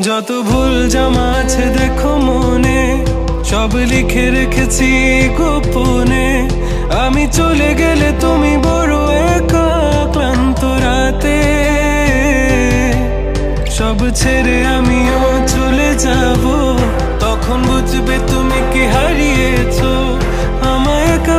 যত ভুল জামা আছে দেখো মনে, সব লিখে রেখেছি গোপনে। আমি চলে গেলে তুমি বড় একা ক্লান্ত রাতে, সব ছেড়ে আমিও চলে যাব। তখন বুঝবে তুমি কি হারিয়েছো, আমায় একা